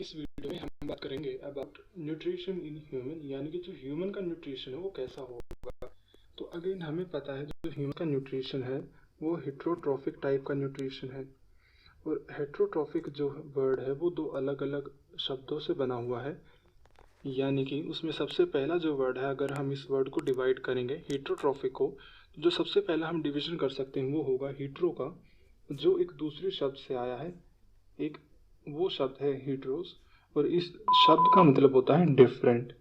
इस वीडियो में हम बात करेंगे अबाउट न्यूट्रिशन इन ह्यूमन, यानी कि जो ह्यूमन का न्यूट्रिशन है वो कैसा होगा। तो अगेन हमें पता है जो ह्यूमन का न्यूट्रिशन है वो हेट्रोट्रॉफिक टाइप का न्यूट्रिशन है। और हेट्रोट्रॉफिक जो वर्ड है वो दो अलग अलग शब्दों से बना हुआ है, यानी कि उसमें सबसे पहला जो वर्ड है, अगर हम इस वर्ड को डिवाइड करेंगे हेट्रोट्रॉफिक को, तो जो सबसे पहला हम डिवीजन कर सकते हैं वो होगा हीट्रो का, जो एक दूसरे शब्द से आया है। एक वो शब्द है हीट्रोस, और इस शब्द का मतलब होता है डिफरेंट,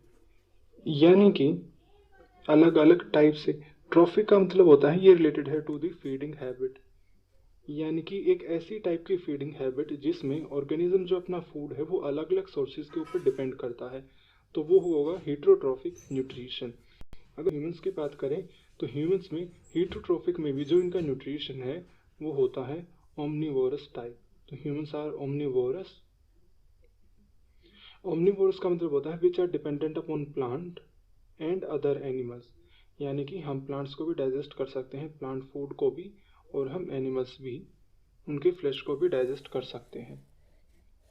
यानी कि अलग अलग टाइप से। ट्रॉफिक का मतलब होता है ये रिलेटेड है टू द फीडिंग हैबिट, यानी कि एक ऐसी टाइप की फीडिंग हैबिट जिसमें ऑर्गेनिज्म जो अपना फूड है वो अलग अलग सोर्सेज के ऊपर डिपेंड करता है, तो वो होगा हीट्रोट्रॉफिक न्यूट्रिशन। अगर ह्यूमंस की बात करें तो ह्यूमंस में हीट्रोट्रॉफिक में भी जो इनका न्यूट्रिशन है वो होता है ओमनीवोरस टाइप। तो ह्यूमंस आर ओमनीवोरस। ओमनीवोरस का मतलब होता है which are dependent upon plant and other animals, यानी कि हम प्लांट्स को भी डाइजेस्ट कर सकते हैं, प्लांट फूड को भी, और हम एनिमल्स भी, उनके फ्लैश को भी डाइजेस्ट कर सकते हैं।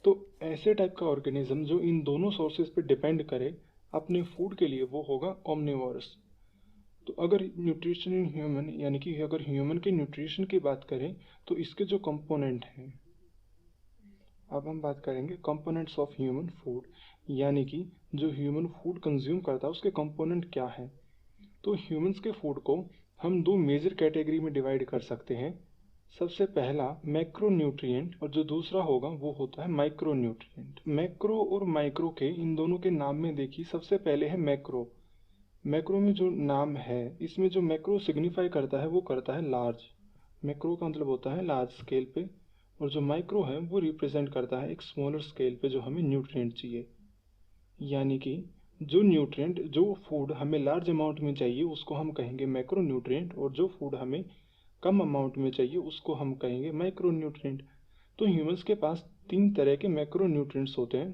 तो ऐसे टाइप का ऑर्गेनिज्म जो इन दोनों सोर्सेज पे डिपेंड करे अपने फूड के लिए वो होगा ओमनीवोरस। तो अगर न्यूट्रिशन इन ह्यूमन, यानी कि अगर ह्यूमन के न्यूट्रिशन की बात करें तो इसके जो कंपोनेंट हैं, अब हम बात करेंगे कंपोनेंट्स ऑफ ह्यूमन फूड, यानी कि जो ह्यूमन फूड कंज्यूम करता है उसके कंपोनेंट क्या हैं। तो ह्यूमंस के फूड को हम दो मेजर कैटेगरी में डिवाइड कर सकते हैं। सबसे पहला मैक्रो न्यूट्रिएंट, और जो दूसरा होगा वो होता है माइक्रो न्यूट्रिएंट। मैक्रो और माइक्रो के इन दोनों के नाम में देखिए, सबसे पहले है मैक्रो। मैक्रो में जो नाम है इसमें जो मैक्रो सिग्निफाई करता है वो करता है लार्ज। मैक्रो का मतलब होता है लार्ज स्केल पे, और जो माइक्रो है वो रिप्रेजेंट करता है एक स्मॉलर स्केल पे जो हमें न्यूट्रिएंट चाहिए। यानी कि जो न्यूट्रिएंट, जो फूड हमें लार्ज अमाउंट में चाहिए उसको हम कहेंगे मैक्रो न्यूट्रिएंट, और जो फूड हमें कम अमाउंट में चाहिए उसको हम कहेंगे माइक्रो न्यूट्रिएंट। तो ह्यूमंस के पास तीन तरह के मैक्रो न्यूट्रिएंट्स होते हैं।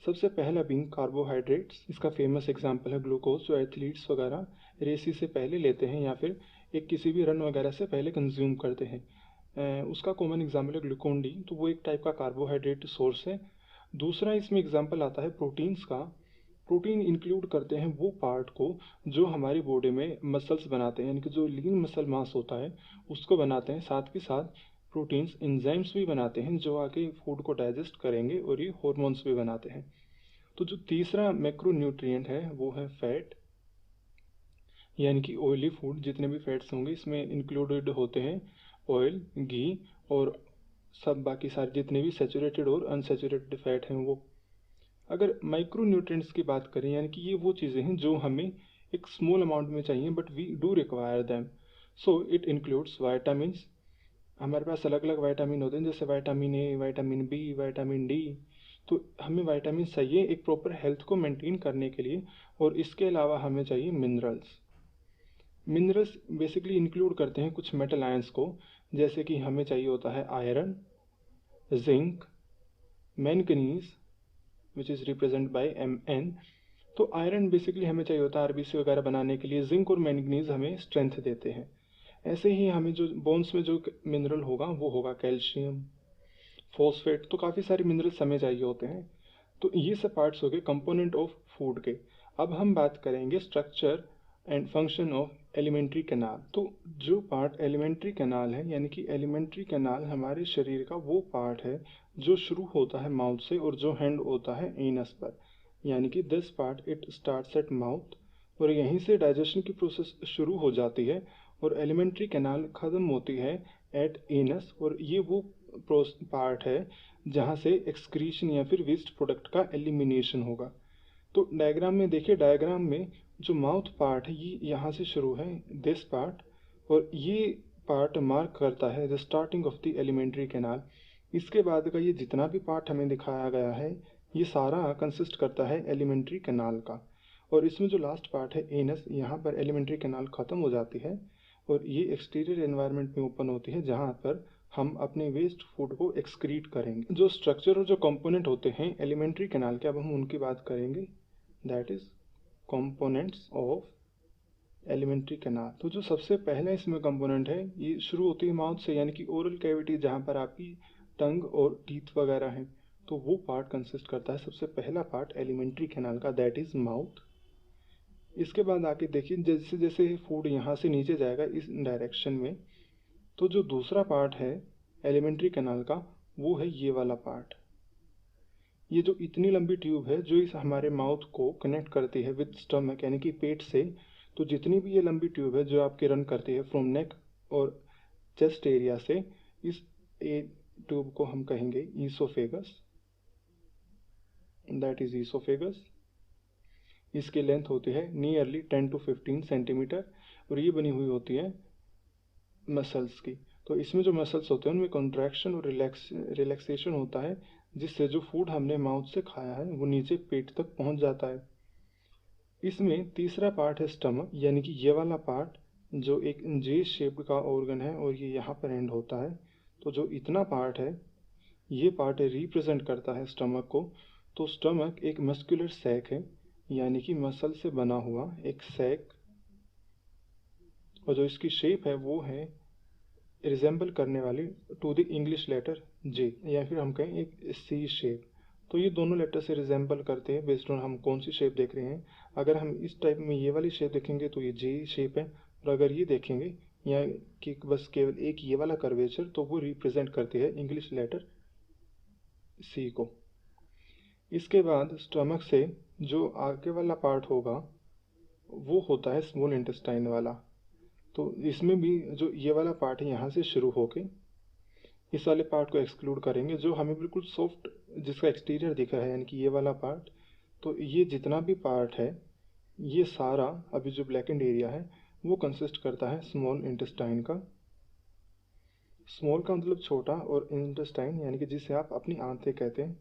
सबसे पहला बीइंग कार्बोहाइड्रेट्स, इसका फेमस एग्जांपल है ग्लूकोज, जो एथलीट्स वगैरह रेसी से पहले लेते हैं या फिर एक किसी भी रन वगैरह से पहले कंज्यूम करते हैं। उसका कॉमन एग्जांपल है ग्लूकोन डी, तो वो एक टाइप का कार्बोहाइड्रेट सोर्स है। दूसरा इसमें एग्जांपल आता है प्रोटीन्स का। प्रोटीन इंक्लूड करते हैं वो पार्ट को जो हमारी बॉडी में मसल्स बनाते हैं, यानी कि जो लीन मसल मास होता है उसको बनाते हैं। साथ के साथ प्रोटीन्स एंजाइम्स भी बनाते हैं जो आके फूड को डाइजेस्ट करेंगे, और ये हॉर्मोन्स भी बनाते हैं। तो जो तीसरा मैक्रो न्यूट्रिएंट है वो है फैट, यानी कि ऑयली फूड, जितने भी फैट्स होंगे इसमें इंक्लूडेड होते हैं ऑयल, घी, और सब बाकी सारे जितने भी सेचुरेटेड और अनसेचुरेटेड फैट हैं वो। अगर माइक्रो न्यूट्रिएंट्स की बात करें, यानी कि ये वो चीज़ें हैं जो हमें एक स्मॉल अमाउंट में चाहिए but we do require them. So it includes vitamin. हमारे पास अलग अलग वाइटामिन होते हैं, जैसे vitamin A, vitamin B, vitamin D. तो हमें वाइटामिन चाहिए एक प्रॉपर हेल्थ को मेंटेन करने के लिए, और इसके अलावा हमें चाहिए मिनरल्स। मिनरल्स बेसिकली इंक्लूड करते हैं कुछ मेटल आयंस को, जैसे कि हमें चाहिए होता है iron, zinc, manganese which is represent by Mn। तो आयरन बेसिकली हमें चाहिए होता है आरबीसी वगैरह बनाने के लिए, जिंक और मैंगनीज हमें स्ट्रेंथ देते हैं। ऐसे ही हमें जो बोन्स में जो मिनरल होगा वो होगा कैल्शियम, फॉस्फेट। तो काफ़ी सारे मिनरल्स हमें चाहिए होते हैं। तो ये सब पार्ट्स हो गए कंपोनेंट ऑफ फूड के। अब हम बात करेंगे structure and function of alimentary canal. तो जो पार्ट एलिमेंट्री कैनाल है, यानी कि एलिमेंट्री कैनाल हमारे शरीर का वो पार्ट है जो शुरू होता है माउथ से और जो हैंड होता है एनस पर, यानी कि this part it starts at mouth, और यहीं से डाइजेशन की प्रोसेस शुरू हो जाती है, और एलिमेंट्री कैनाल ख़त्म होती है एट एनस, और ये वो पार्ट है जहाँ से एक्सक्रीशन या फिर वेस्ट प्रोडक्ट का एलिमिनेशन होगा। तो डायग्राम में देखिए, डायग्राम में जो माउथ पार्ट है ये यहाँ से शुरू है, दिस पार्ट, और ये पार्ट मार्क करता है the starting of the alimentary canal. इसके बाद का ये जितना भी पार्ट हमें दिखाया गया है ये सारा कंसिस्ट करता है एलिमेंट्री कैनाल का, और इसमें जो लास्ट पार्ट है एनस, यहाँ पर एलिमेंट्री कैनाल ख़त्म हो जाती है, और ये एक्सटीरियर एनवायरनमेंट में ओपन होती है जहाँ पर हम अपने वेस्ट फूड को एक्सक्रीट करेंगे। जो स्ट्रक्चर और जो कंपोनेंट होते हैं एलिमेंट्री कैनाल के, अब हम उनकी बात करेंगे, that is components of alimentary canal. तो जो सबसे पहला इसमें कंपोनेंट है ये शुरू होती है माउथ से, यानी कि ओरल कैविटी जहाँ पर आपकी टंग और टीथ वगैरह हैं। तो वो पार्ट कंसिस्ट करता है सबसे पहला पार्ट एलिमेंट्री कैनाल का, दैट इज़ माउथ। इसके बाद आके देखिए जैसे जैसे फूड यहाँ से नीचे जाएगा इस डायरेक्शन में, तो जो दूसरा पार्ट है एलिमेंट्री कैनाल का वो है ये वाला पार्ट। ये जो इतनी लंबी ट्यूब है जो इस हमारे माउथ को कनेक्ट करती है विद स्टमक यानी कि पेट से, तो जितनी भी ये लंबी ट्यूब है जो आपके रन करती है फ्रॉम नेक और चेस्ट एरिया से, इस ट्यूब को हम कहेंगे ईसोफेगस, दैट इज ईसोफेगस। इसकी लेंथ होती है नियरली 10 to 15 सेंटीमीटर और ये बनी हुई होती है मसल्स की। तो इसमें जो मसल्स होते हैं उनमें कॉन्ट्रैक्शन और रिलैक्सेशन होता है, जिससे जो फूड हमने माउथ से खाया है वो नीचे पेट तक पहुंच जाता है। इसमें तीसरा पार्ट है स्टमक, यानी कि ये वाला पार्ट जो एक जे शेप का ऑर्गन है और ये यहाँ पर एंड होता है। तो जो इतना पार्ट है ये पार्ट रिप्रेजेंट करता है स्टमक को। तो स्टमक एक मस्कुलर सैक है, यानी कि मसल से बना हुआ एक सैक, और जो इसकी शेप है वो है रिजेंबल करने वाली टू द इंग्लिश लेटर जे, या फिर हम कहें एक सी शेप। तो ये दोनों लेटर से रिजेंबल करते हैं बेस्ड ऑन हम कौन सी शेप देख रहे हैं। अगर हम इस टाइप में ये वाली शेप देखेंगे तो ये जे शेप है, और अगर ये देखेंगे या कि बस केवल एक ये वाला कर्वेचर, तो वो रिप्रेजेंट करती है इंग्लिश लेटर सी को। इसके बाद स्टमक से जो आगे वाला पार्ट होगा वो होता है स्मॉल इंटेस्टाइन वाला। तो इसमें भी जो ये वाला पार्ट है यहाँ से शुरू होके इस वाले पार्ट को एक्सक्लूड करेंगे जो हमें बिल्कुल सॉफ्ट जिसका एक्सटीरियर दिख रहा है, यानी कि ये वाला पार्ट। तो ये जितना भी पार्ट है ये सारा अभी जो ब्लैकेंड एरिया है वो कंसिस्ट करता है स्मॉल इंटेस्टाइन का। स्मॉल का मतलब छोटा, और इंटेस्टाइन यानी कि जिसे आप अपनी आंतें कहते हैं,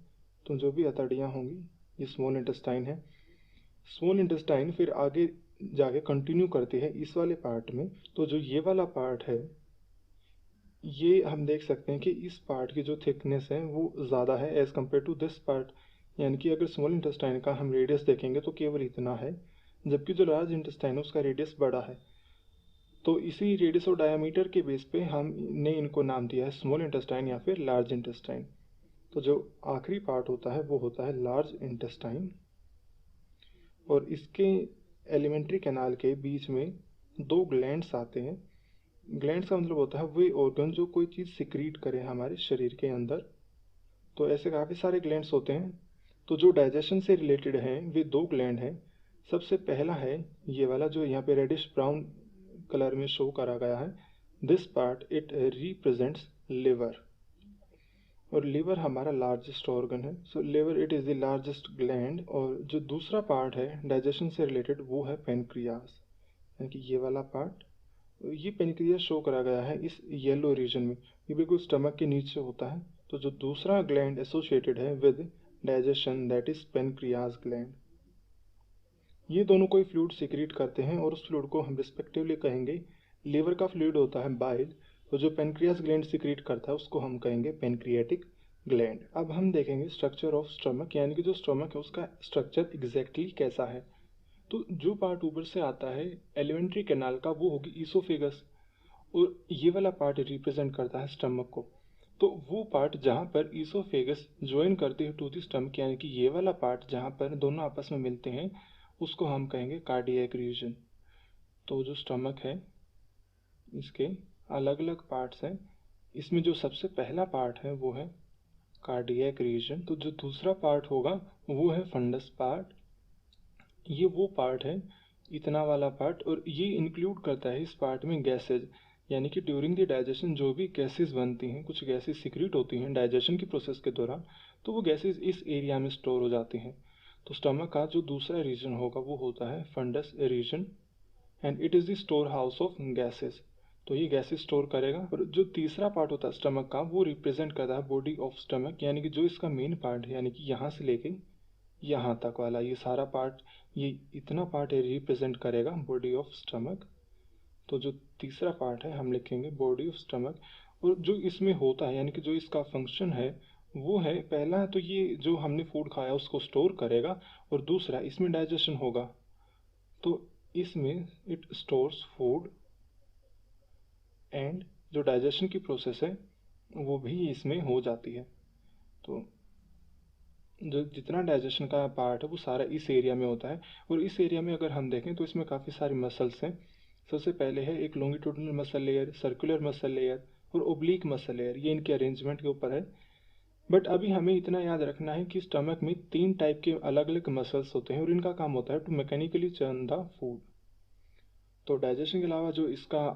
तो जो भी अतड़ियाँ होंगी ये स्मॉल इंटेस्टाइन है। स्मॉल इंटेस्टाइन फिर आगे जाके कंटिन्यू करती है इस वाले पार्ट में। तो जो ये वाला पार्ट है ये हम देख सकते हैं कि इस पार्ट की जो थिकनेस है वो ज़्यादा है as compare to this part, यानी कि अगर स्मॉल इंटेस्टाइन का हम रेडियस देखेंगे तो केवल इतना है, जबकि जो लार्ज इंटेस्टाइन है उसका रेडियस बड़ा है। तो इसी रेडियस और डायमीटर के बेस पे हमने इनको नाम दिया है स्मॉल इंटेस्टाइन या फिर लार्ज इंटेस्टाइन। तो जो आखिरी पार्ट होता है वो होता है लार्ज इंटेस्टाइन, और इसके एलिमेंट्री कैनाल के बीच में दो ग्लैंड्स आते हैं। ग्लैंड्स का मतलब होता है वे ऑर्गन जो कोई चीज़ सिक्रीट करे हमारे शरीर के अंदर। तो ऐसे काफ़ी सारे ग्लैंड्स होते हैं। तो जो डाइजेशन से रिलेटेड हैं वे दो ग्लैंड हैं। सबसे पहला है ये वाला जो यहाँ पे रेडिश ब्राउन कलर में शो करा गया है, this part it represents liver, और लिवर हमारा लार्जेस्ट ऑर्गन है। So liver it is the largest gland. और जो दूसरा पार्ट है डाइजेशन से रिलेटेड वो है पेनक्रियास, यानी कि ये वाला पार्ट। ये पेनक्रियास शो करा गया है इस येलो रीजन में, ये बिल्कुल स्टमक के नीचे होता है। तो जो दूसरा ग्लैंड एसोसिएटेड है with digestion that is pancreas gland. ये दोनों कोई फ्लूइड सीक्रेट करते हैं और उस फ्लूइड को हम रिस्पेक्टिवली कहेंगे। लीवर का फ्लूइड होता है बाइल, तो जो पेनक्रियास ग्लैंड सीक्रेट करता है उसको हम कहेंगे पेनक्रियाटिक ग्लैंड। अब हम देखेंगे स्ट्रक्चर ऑफ स्टमक, यानी कि जो स्टमक है उसका स्ट्रक्चर एग्जैक्टली कैसा है। तो जो पार्ट ऊपर से आता है एलिमेंट्री कैनाल का वो होगी ईसोफेगस, और ये वाला पार्ट रिप्रेजेंट करता है स्टमक को। तो वो पार्ट जहाँ पर ईसोफेगस ज्वाइन करती है टू द स्टमक, यानी कि ये वाला पार्ट जहाँ पर दोनों आपस में मिलते हैं उसको हम कहेंगे कार्डियक रीजन। तो जो स्टमक है इसके अलग अलग पार्ट्स हैं, इसमें जो सबसे पहला पार्ट है वो है कार्डियक रीजन। तो जो दूसरा पार्ट होगा वो है फंडस पार्ट, ये वो पार्ट है इतना वाला पार्ट, और ये इंक्लूड करता है इस पार्ट में गैसेज, यानी कि ड्यूरिंग द डाइजेशन जो भी गैसेज बनती हैं, कुछ गैसेज सिक्रीट होती हैं डाइजेशन की प्रोसेस के दौरान, तो वो गैसेज इस एरिया में स्टोर हो जाती हैं। तो स्टमक का जो दूसरा रीजन होगा वो होता है fundus region, and it is the store house of gases. तो ये गैसेज स्टोर करेगा। और जो तीसरा पार्ट होता है स्टमक का वो रिप्रेजेंट करता है बॉडी ऑफ स्टमक, यानी कि जो इसका मेन पार्ट है, यानी कि यहाँ से लेके यहाँ तक वाला ये सारा पार्ट, ये इतना पार्ट रिप्रेजेंट करेगा बॉडी ऑफ स्टमक। तो जो तीसरा पार्ट है हम लिखेंगे बॉडी ऑफ स्टमक। और जो इसमें होता है यानी कि जो इसका फंक्शन है वो है, पहला तो ये जो हमने फूड खाया उसको स्टोर करेगा, और दूसरा इसमें डाइजेशन होगा। तो इसमें इट स्टोर्स फूड, एंड जो डाइजेशन की प्रोसेस है वो भी इसमें हो जाती है। तो जो जितना डाइजेशन का पार्ट है वो सारा इस एरिया में होता है। और इस एरिया में अगर हम देखें तो इसमें काफ़ी सारी मसल्स हैं। सबसे पहले है एक longitudinal muscle layer, circular muscle layer और ओब्लिक मसल लेयर, ये इनके अरेंजमेंट के ऊपर है। बट अभी हमें इतना याद रखना है कि स्टमक में 3 टाइप के अलग अलग मसल्स होते हैं और इनका काम होता है to mechanically churn the food. तो डाइजेशन के अलावा जो इसका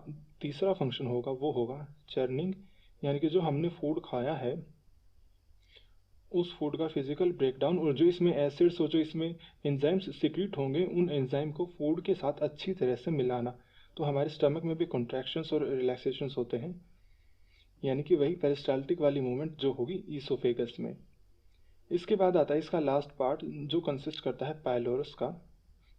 तीसरा फंक्शन होगा वो होगा चर्निंग, यानी कि जो हमने फूड खाया है उस फूड का फिजिकल ब्रेकडाउन, और जो इसमें एसिड्स और जो इसमें एंजाइम्स सिक्रीट होंगे उन एंजाइम को फूड के साथ अच्छी तरह से मिलाना। तो हमारे स्टमक में भी कॉन्ट्रैक्शंस और रिलैक्सेशंस होते हैं, यानी कि वही पेरिस्टाल्टिक वाली मूवमेंट जो होगी ईसोफेगस में। इसके बाद आता है इसका लास्ट पार्ट जो कंसिस्ट करता है पाइलोरस का।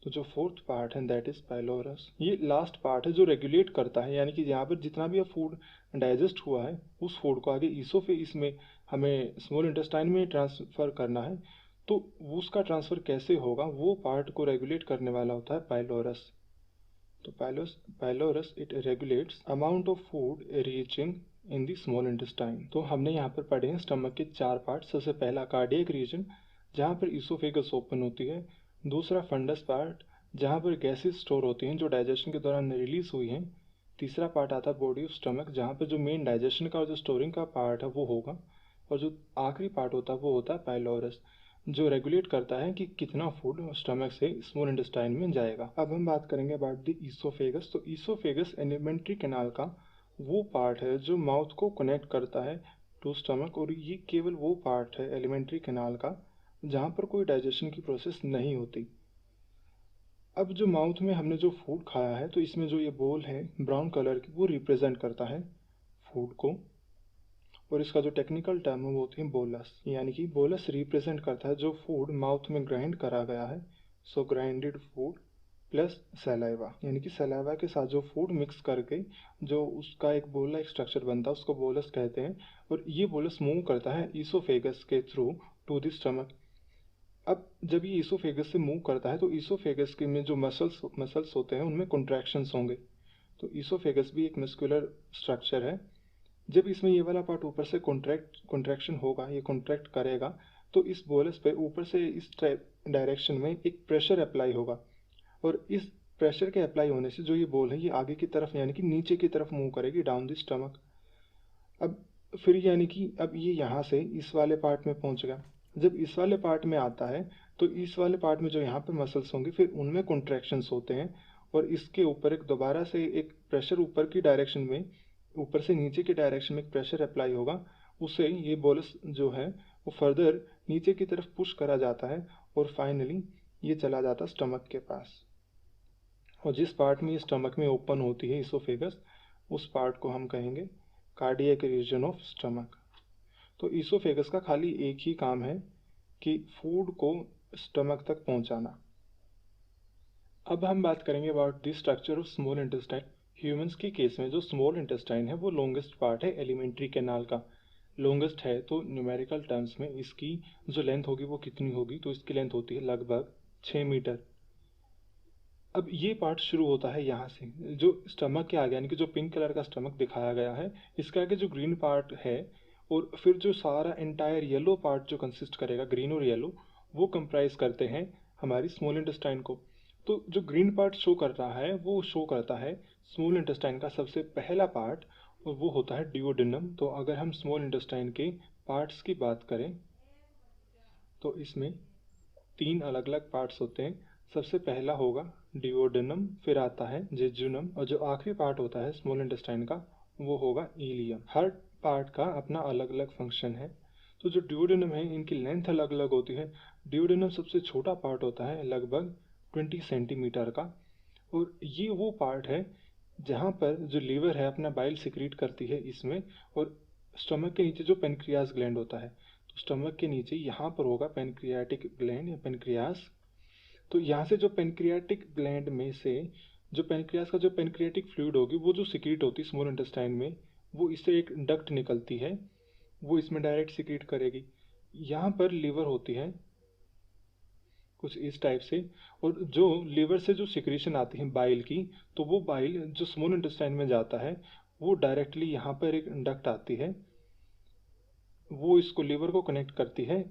तो जो फोर्थ पार्ट है दैट इज पाइलोरस, ये लास्ट पार्ट है जो रेगुलेट करता है, यानी कि यहाँ पर जितना भी फूड डाइजेस्ट हुआ है उस फूड को आगे ईसोफेगस में हमें स्मॉल इंटेस्टाइन में ट्रांसफ़र करना है। तो उसका ट्रांसफ़र कैसे होगा वो पार्ट को रेगुलेट करने वाला होता है पाइलोरस। तो pylorus it regulates amount of food reaching in the small intestine. तो हमने यहाँ पर पढ़े हैं स्टमक के 4 पार्ट। सबसे पहला कार्डियक रीजन जहाँ पर ईसोफेगस ओपन होती है। दूसरा फंडस पार्ट जहाँ पर गैसेस स्टोर होती हैं जो डाइजेशन के दौरान रिलीज हुई हैं। तीसरा पार्ट आता है बॉडी ऑफ स्टमक जहाँ पर जो मेन डाइजेशन का और जो स्टोरिंग का पार्ट है वो होगा। और जो आखिरी पार्ट होता है वो होता है पाइलोरस जो रेगुलेट करता है कि कितना फूड स्टमक से स्मॉल इंटेस्टाइन में जाएगा। अब हम बात करेंगे अबाउट द ईसोफेगस। तो ईसोफेगस एलिमेंट्री कैनाल का वो पार्ट है जो माउथ को कनेक्ट करता है टू स्टमक, और ये केवल वो पार्ट है एलिमेंट्री कैनाल का जहाँ पर कोई डाइजेशन की प्रोसेस नहीं होती। अब जो माउथ में हमने जो फूड खाया है तो इसमें जो ये बोल है ब्राउन कलर की वो रिप्रेजेंट करता है फूड को, और इसका जो टेक्निकल टर्म है वो होती है बोलस, यानी कि बोलस रिप्रेजेंट करता है जो फूड माउथ में ग्राइंड करा गया है। सो ग्राइंडेड फूड प्लस सलाइवा, यानी कि सलाइवा के साथ जो फूड मिक्स करके जो उसका एक बोला एक स्ट्रक्चर बनता है उसको बोलस कहते हैं। और ये बोलस मूव करता है ईसोफेगस के थ्रू टू द स्टमक। अब जब ये ईसोफेगस से मूव करता है तो ईसोफेगस के में जो मसल्स होते हैं उनमें कॉन्ट्रैक्शंस होंगे। तो ईसोफेगस भी एक मस्कुलर स्ट्रक्चर है। जब इसमें ये वाला पार्ट ऊपर से कॉन्ट्रैक्शन होगा, ये कॉन्ट्रैक्ट करेगा, तो इस बोलस पे ऊपर से इस डायरेक्शन में एक प्रेशर अप्लाई होगा। और इस प्रेशर के अप्लाई होने से जो ये बोल है ये आगे की तरफ यानी कि नीचे की तरफ मूव करेगी डाउन द स्टमक। अब फिर यानी कि अब ये यहाँ से इस वाले पार्ट में पहुँच गया। जब इस वाले पार्ट में आता है तो इस वाले पार्ट में जो यहाँ पे मसल्स होंगे फिर उनमें कॉन्ट्रैक्शंस होते हैं, और इसके ऊपर एक दोबारा से एक प्रेशर ऊपर की डायरेक्शन में, ऊपर से नीचे की डायरेक्शन में एक प्रेशर अप्लाई होगा। उससे ये बोलस जो है वो फर्दर नीचे की तरफ पुश करा जाता है और फाइनली ये चला जाता स्टमक के पास। और जिस पार्ट में ये स्टमक में ओपन होती है इसोफेगस उस पार्ट को हम कहेंगे कार्डियक रीजन ऑफ स्टमक। तो इसोफेगस का खाली एक ही काम है कि फूड को स्टमक तक पहुंचाना। अब हम बात करेंगे about the structure of small intestine. Humans के केस में जो स्मॉल इंटेस्टाइन है वो लॉन्गेस्ट पार्ट है एलिमेंट्री कैनाल का। लॉन्गेस्ट है तो न्यूमेरिकल टर्म्स में इसकी जो लेंथ होगी वो कितनी होगी, तो इसकी लेंथ होती है लगभग 6 मीटर। अब ये पार्ट शुरू होता है यहाँ से जो स्टमक के आगे, यानी कि जो पिंक कलर का स्टमक दिखाया गया है इसके आगे जो ग्रीन पार्ट है, और फिर जो सारा एंटायर येलो पार्ट जो कंसिस्ट करेगा ग्रीन और येलो वो कंप्राइज करते हैं हमारी स्मॉल इंटेस्टाइन को। तो जो ग्रीन पार्ट शो कर रहा है वो शो करता है स्मॉल इंटेस्टाइन का सबसे पहला पार्ट, और वो होता है डिओडिनम। तो अगर हम स्मॉल इंटेस्टाइन के पार्ट्स की बात करें तो इसमें 3 अलग अलग पार्ट्स होते हैं। सबसे पहला होगा डिओडेनम, फिर आता है जेजुनम, और जो आखिरी पार्ट होता है स्मॉल इंटेस्टाइन का वो होगा इलियम। हर पार्ट का अपना अलग अलग फंक्शन है। तो जो डिओडेनम है इनकी लेंथ अलग अलग होती है। डिओडेनम सबसे छोटा पार्ट होता है लगभग 20 सेंटीमीटर का, और ये वो पार्ट है जहाँ पर जो लीवर है अपना बाइल सिक्रीट करती है इसमें। और स्टमक के नीचे जो पेनक्रियास ग्लैंड होता है, तो स्टमक के नीचे यहाँ पर होगा पेनक्रियाटिक ग्लैंड या पेनक्रियास। तो यहाँ से जो पेनक्रियाटिक ग्लैंड में से जो पेनक्रियास का जो पेनक्रियाटिक फ्लूइड होगी वो जो सिक्रीट होती है स्मॉल इंटेस्टाइन में, वो इससे एक डक्ट निकलती है, वो इसमें डायरेक्ट सिक्रीट करेगी। यहाँ पर लीवर होती है कुछ इस टाइप से, और जो लीवर से जो सिक्रीशन आती है बाइल की, तो वो बाइल जो स्मॉल इंटेस्टाइन में जाता है वो डायरेक्टली यहाँ पर एक डक्ट आती है, वो इसको लीवर को कनेक्ट करती है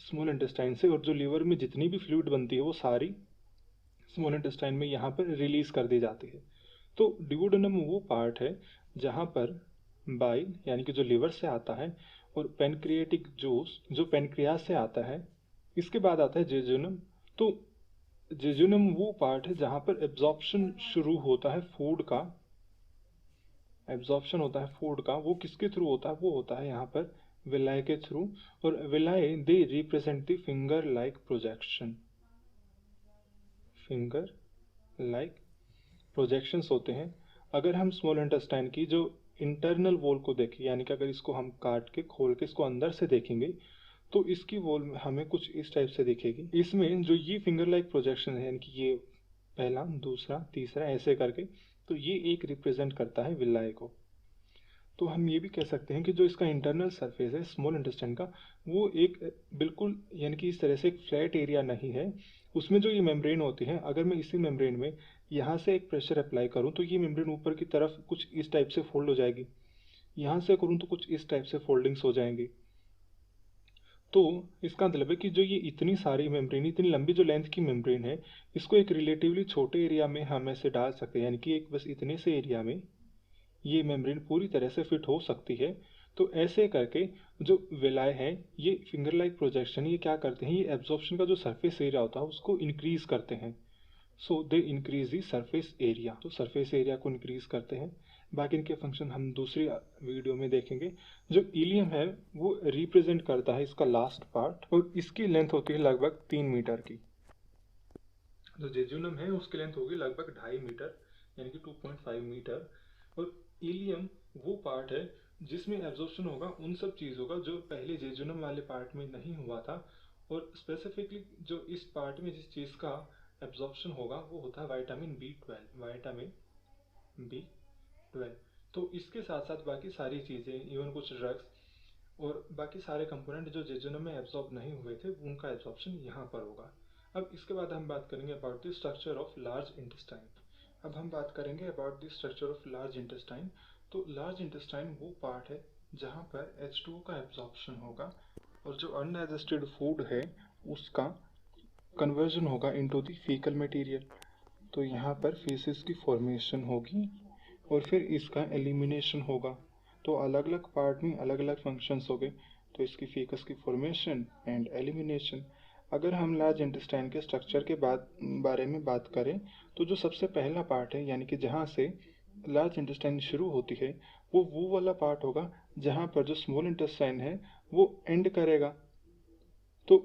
स्मॉल इंटेस्टाइन से, और जो लीवर में जितनी भी फ्लूइड बनती है वो सारी स्मॉल इंटेस्टाइन में यहाँ पर रिलीज कर दी जाती है। तो ड्यूोडेनम वो पार्ट है जहाँ पर बाइल यानी कि जो लिवर से आता है, और पेनक्रिएटिक जूस जो पेनक्रियास से आता है, इसके बाद आता है जेजुनम। तो जेजुनम वो पार्ट है जहाँ पर एब्जॉर्प्शन शुरू होता है फूड का, एब्जॉर्प्शन होता है फूड का। वो किसके थ्रू होता है? वो होता है यहाँ पर विलाय के थ्रू, और villi they represent the finger like projection, finger like projections होते हैं। अगर हम स्मॉल इंटेस्टाइन की जो इंटरनल वॉल को देखें, यानी कि अगर इसको हम काट के खोल के इसको अंदर से देखेंगे, तो इसकी वॉल में हमें कुछ इस टाइप से दिखेगी। इसमें जो ये फिंगर लाइक प्रोजेक्शन है, यानी कि ये पहला, दूसरा, तीसरा, ऐसे करके, तो ये एक रिप्रेजेंट करता है विलाय को। तो हम ये भी कह सकते हैं कि जो इसका इंटरनल सरफेस है स्मॉल इंटेस्टाइन का, वो एक बिल्कुल यानी कि इस तरह से एक फ्लैट एरिया नहीं है। उसमें जो ये मेम्ब्रेन होती है, अगर मैं इसी मेम्ब्रेन में यहाँ से एक प्रेशर अप्लाई करूँ तो ये मेम्ब्रेन ऊपर की तरफ कुछ इस टाइप से फोल्ड हो जाएगी, यहाँ से करूँ तो कुछ इस टाइप से फोल्डिंग्स हो जाएंगी। तो इसका मतलब है कि जो ये इतनी सारी मेम्ब्रेन, इतनी लंबी जो लेंथ की मेम्ब्रेन है, इसको एक रिलेटिवली छोटे एरिया में हम ऐसे डाल सकते हैं, यानी कि एक बस इतने से एरिया में ये मेम्ब्रेन पूरी तरह से फिट हो सकती है। तो ऐसे करके जो विलाय है, ये फिंगर लाइक प्रोजेक्शन, ये क्या करते हैं, ये एब्जॉर्प्शन का जो सरफेस एरिया होता है उसको इंक्रीज करते हैं। So they increase the surface area, तो सरफेस एरिया को इंक्रीज करते हैं। बाकी इनके फंक्शन हम दूसरी वीडियो में देखेंगे। जो इलियम है वो रिप्रेजेंट करता है इसका लास्ट पार्ट, और इसकी लेंथ होती है लगभग 3 मीटर की। जो जेजुनम है उसकी लेंथ होगी लगभग 2.5 मीटर, यानी कि 2.5 मीटर। और इलियम वो पार्ट है जिसमें एब्जॉर्प्शन होगा उन सब चीज़ों का जो पहले जेजुनम वाले पार्ट में नहीं हुआ था। और स्पेसिफिकली जो इस पार्ट में जिस चीज़ का एब्जॉर्प्शन होगा वो होता है विटामिन B12, विटामिन B12। तो इसके साथ साथ बाकी सारी चीज़ें, इवन कुछ ड्रग्स और बाकी सारे कंपोनेंट जो जेजुनम में एब्जॉर्ब नहीं हुए थे, उनका एब्जॉर्प्शन यहाँ पर होगा। अब इसके बाद हम बात करेंगे about the structure of large intestine. अब हम बात करेंगे about the structure of large intestine. तो लार्ज इंटेस्टाइन वो पार्ट है जहाँ पर H2O का एब्जॉर्प्शन होगा, और जो अनडाइजेस्टेड फूड है उसका कन्वर्जन होगा इनटू द फीकल मटेरियल। तो यहाँ पर फेसेस की फॉर्मेशन होगी और फिर इसका एलिमिनेशन होगा। तो अलग अलग पार्ट में अलग अलग फंक्शंस हो गए, तो इसकी फीकस की फॉर्मेशन एंड एलिमिनेशन। अगर हम लार्ज इंटेस्टाइन के स्ट्रक्चर के बारे में बात करें, तो जो सबसे पहला पार्ट है, यानी कि जहाँ से लार्ज इंटेस्टाइन शुरू होती है, वो वाला पार्ट होगा जहाँ पर जो स्मॉल इंटेस्टाइन है वो एंड करेगा। तो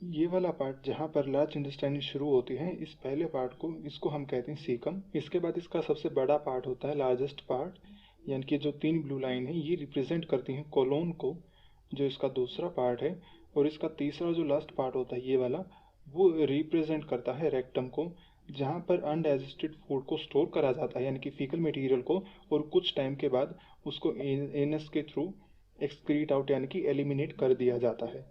ये वाला पार्ट जहाँ पर लार्ज इंटेस्टाइन शुरू होती है, इस पहले पार्ट को, इसको हम कहते हैं सीकम। इसके बाद इसका सबसे बड़ा पार्ट होता है लार्जेस्ट पार्ट, यानी कि जो 3 ब्लू लाइन है ये रिप्रेजेंट करती हैं कोलोन को, जो इसका दूसरा पार्ट है। और इसका तीसरा जो लास्ट पार्ट होता है ये वाला, वो रिप्रेजेंट करता है रेक्टम को, जहाँ पर अनडाइजेस्टेड फूड को स्टोर करा जाता है, यानी कि फीकल मटेरियल को, और कुछ टाइम के बाद उसको एनस के थ्रू एक्सक्रीट आउट यानी कि एलिमिनेट कर दिया जाता है।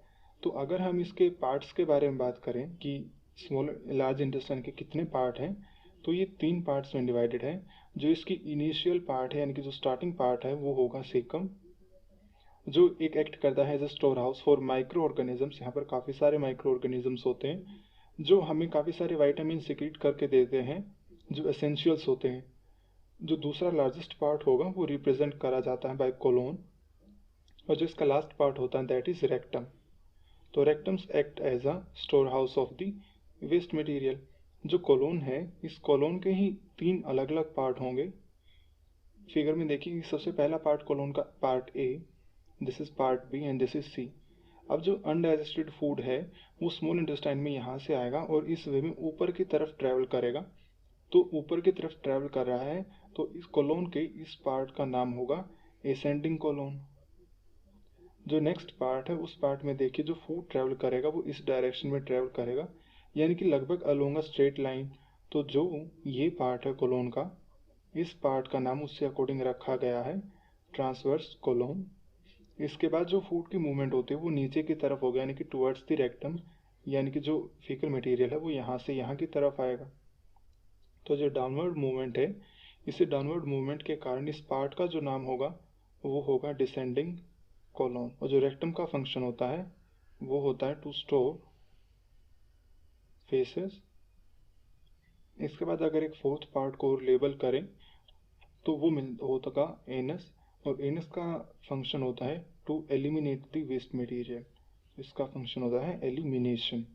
तो अगर हम इसके पार्ट्स के बारे में बात करें कि स्मॉल लार्ज इंटेस्टाइन के कितने पार्ट हैं, तो ये 3 पार्ट्स में डिवाइडेड है। जो इसकी इनिशियल पार्ट है, यानी कि जो स्टार्टिंग पार्ट है, वो होगा सेकम, जो एक एक्ट करता है as a store house for micro organisms. यहाँ पर काफ़ी सारे माइक्रो ऑर्गेनिजम्स होते हैं जो हमें काफ़ी सारे वाइटामिन सिक्रीट करके देते हैं, जो एसेंशियल्स होते हैं। जो दूसरा लार्जेस्ट पार्ट होगा वो रिप्रेजेंट करा जाता है बाय कोलोन, और जो इसका लास्ट पार्ट होता है दैट इज रेक्टम। तो rectums act as a store house of the waste material. जो कोलोन है, इस कोलोन के ही 3 अलग अलग पार्ट होंगे। फिगर में देखिए, सबसे पहला पार्ट कोलोन का part A, this is part B and this is C. अब जो अनडाइजेस्टेड फूड है वो स्मॉल इंटेस्टाइन में यहाँ से आएगा और इस वे में ऊपर की तरफ ट्रैवल करेगा। तो ऊपर की तरफ ट्रैवल कर रहा है, तो इस कोलोन के इस पार्ट का नाम होगा एसेंडिंग कोलोन। जो नेक्स्ट पार्ट है, उस पार्ट में देखिए जो फूड ट्रैवल करेगा वो इस डायरेक्शन में ट्रैवल करेगा, यानी कि लगभग अलोंग अ स्ट्रेट लाइन। तो जो ये पार्ट है कोलोन का, इस पार्ट का नाम उससे अकॉर्डिंग रखा गया है ट्रांसवर्स कोलोन। इसके बाद जो फूड की मूवमेंट होती है वो नीचे की तरफ होगा, यानी कि टुवर्ड्स द रेक्टम, यानी कि जो फीकल मटेरियल है वो यहाँ से यहाँ की तरफ आएगा। तो जो डाउनवर्ड मूवमेंट है, इसी डाउनवर्ड मूवमेंट के कारण इस पार्ट का जो नाम होगा वो होगा डिसेंडिंग कोलोन। और जो रेक्टम का फंक्शन होता है वो होता है टू स्टोर फेसेस। इसके बाद अगर एक फोर्थ पार्ट को लेबल करें तो वो होता एनस, और एनस का फंक्शन होता है to eliminate the waste material. इसका फंक्शन होता है एलिमिनेशन।